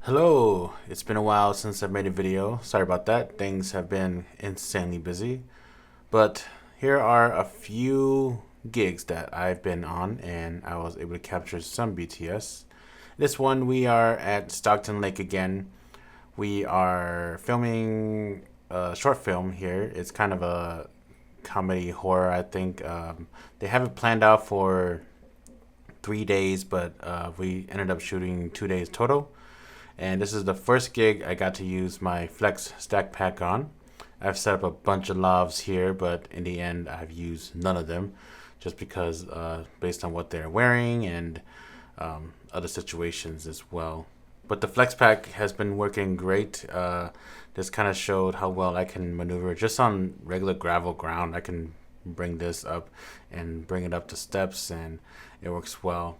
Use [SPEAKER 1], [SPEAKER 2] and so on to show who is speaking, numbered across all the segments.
[SPEAKER 1] Hello, it's been a while since I've made a video. Sorry about that. Things have been insanely busy. But here are a few gigs that I've been on and I was able to capture some BTS. This one we are at Stockton Lake again. We are filming a short film here. It's kind of a comedy horror, I think. They have it planned out for 3 days, but we ended up shooting 2 days total. And this is the first gig I got to use my Flex Stack Pack on. I've set up a bunch of lavs here, but in the end, I've used none of them just because, based on what they're wearing and other situations as well. But the Flex Pack has been working great. This kind of showed how well I can maneuver just on regular gravel ground. I can bring this up and bring it up to steps, and it works well.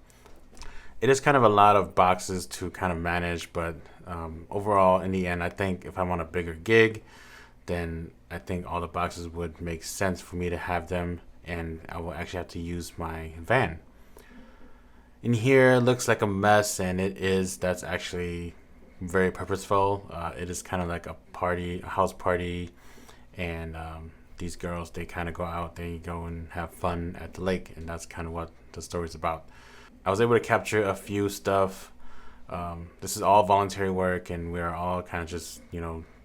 [SPEAKER 1] It is kind of a lot of boxes to kind of manage, but overall, in the end, I think if I'm on a bigger gig, then I think all the boxes would make sense for me to have them, and I will actually have to use my van. In here, it looks like a mess, and it is. That's actually very purposeful. It is kind of like a party, a house party, and these girls, they kind of go out, they go and have fun at the lake, and that's kind of what the story's about. I was able to capture a few stuff. This is all voluntary work, and we're all kind of just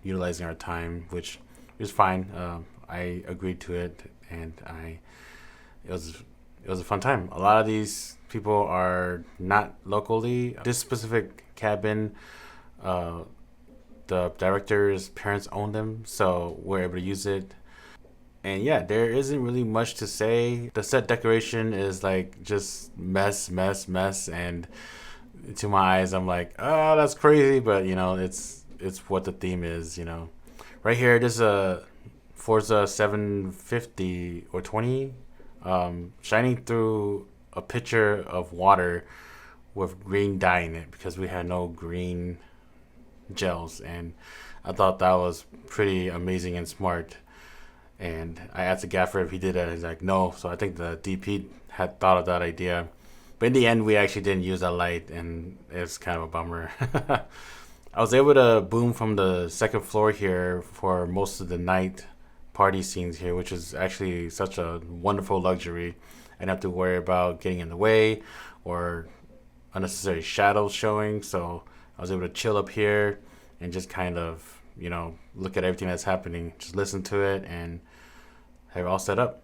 [SPEAKER 1] utilizing our time, which is fine. I agreed to it, and I it was a fun time. A lot of these people are not locally. This specific cabin, uh, the director's parents own them, so we're able to use it. And yeah, there isn't really much to say. The set decoration is like just mess, mess, mess, and to my eyes, I'm like, oh, that's crazy, but it's what the theme is. Right here, this is a Forza 750 or 20, shining through a pitcher of water with green dye in it because we had no green gels, and I thought that was pretty amazing and smart. And I asked the gaffer if he did that. He's like, no. So I think the DP had thought of that idea. But in the end, we actually didn't use that light, and it's kind of a bummer. I was able to boom from the second floor here for most of the night party scenes here, which is actually such a wonderful luxury. I didn't have to worry about getting in the way or unnecessary shadows showing. So I was able to chill up here and just kind of, look at everything that's happening, just listen to it, and have it all set up.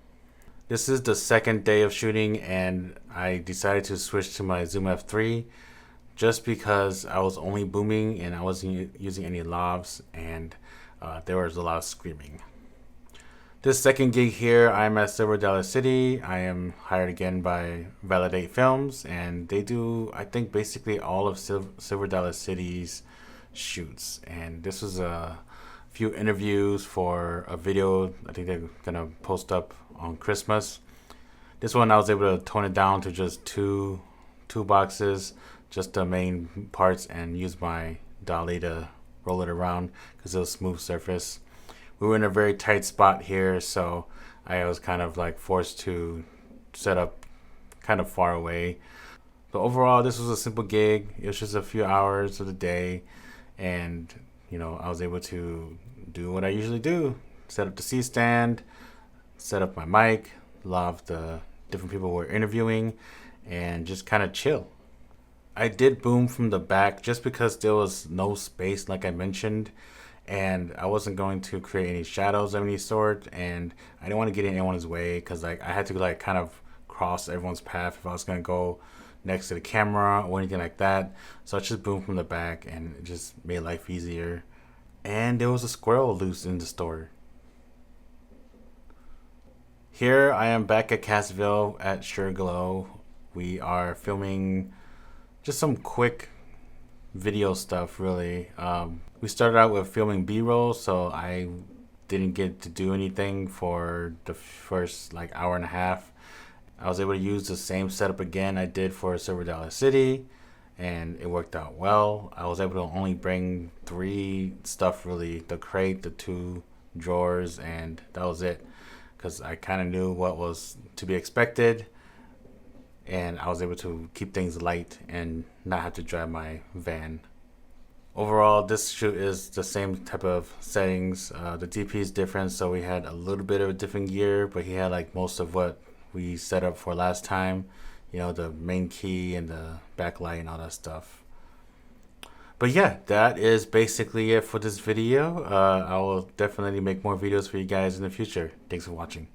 [SPEAKER 1] This is the second day of shooting, and I decided to switch to my Zoom F3 just because I was only booming and I wasn't using any lavs, and there was a lot of screaming. This second gig here, I'm at Silver Dollar City. I am hired again by Validate Films, and they do, I think, basically all of Silver Dollar City's shoots. And this was a few interviews for a video I think they're gonna post up on Christmas. This one I was able to tone it down to just two boxes, just the main parts, and use my dolly to roll it around because it was a smooth surface. We were in a very tight spot here, so I was kind of like forced to set up kind of far away. But overall, this was a simple gig. It was just a few hours of the day, and I was able to do what I usually do: set up the C stand, set up my mic, love the different people we're interviewing, and just kind of chill. I did boom from the back just because there was no space, like I mentioned, and I wasn't going to create any shadows of any sort, and I didn't want to get in anyone's way because like I had to like kind of cross everyone's path if I was gonna go next to the camera or anything like that. So I just boomed from the back, and it just made life easier. And there was a squirrel loose in the store. Here I am back at Cassville at Sureglow. We are filming just some quick video stuff, really. We started out with filming B-roll, so I didn't get to do anything for the first like hour and a half. I was able to use the same setup again I did for Silver Dollar City, and it worked out well. I was able to only bring three stuff, really: the crate, the two drawers, and that was it, because I kind of knew what was to be expected, and I was able to keep things light and not have to drive my van. Overall, this shoot is the same type of settings. The DP is different, so we had a little bit of a different gear, but he had like most of what we set up for last time. You know, the main key and the backlight and all that stuff. But yeah, that is basically it for this video. I will definitely make more videos for you guys in the future. Thanks for watching.